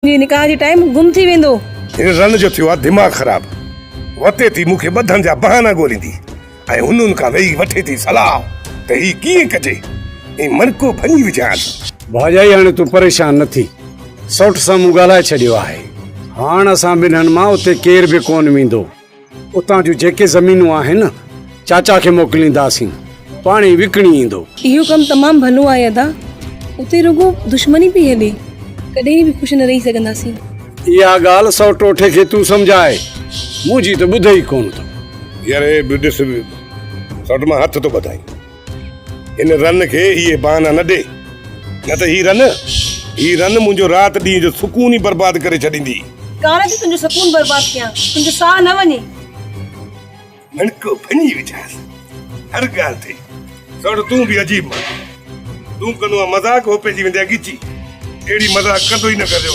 जी निकाह जी टाइम गुम थी वेंदो। इन रन जो थियो आहे दिमाग़ ख़राब वते थी मूंखे ॿधनि जा बहाना ॻोल्हींदी ऐं हुननि खां वेही वठे थी सलाह त ही कीअं कजे ऐं मनको भञी विझांसि। भाॼाई हाणे तूं परेशान न थी सौट सां मूं ॻाल्हाए छॾियो आहे। हाणे असां ॿिन्हिनि मां उते केर बि कोन वेंदो। उतां जूं जेके ज़मीनूं आहिनि चाचा खे मोकिलींदासीं पाणी विकिणी ईंदो। इहो कमु तमामु भलो आहे अदा। उते रुगो दुश्मनी पई हले कॾहिं बि ख़ुशि न रही सघंदासीं। इहा ॻाल्हि सौ टोठे खे तूं सम्झाए मुंहिंजी त ॿुधे ई कोन थो। यार ॾिस सौट मां हथ थो ॿधाई इन रन खे इहे बहाना न ॾे न त ही रन मुंहिंजो राति ॾींहं जो सुकून ई बर्बाद करे छॾींदी। कान थी तुंहिंजो सुकून बर्बाद कयां तुंहिंजो साह न वञे। मनको भञी विझांसि हर ॻाल्हि ते। सौट तूं बि अजीब मां तूं कंदो आहे मज़ाक हो पइजी वेंदे गिची अहिड़ी मज़ाक कंदो ई न कजो।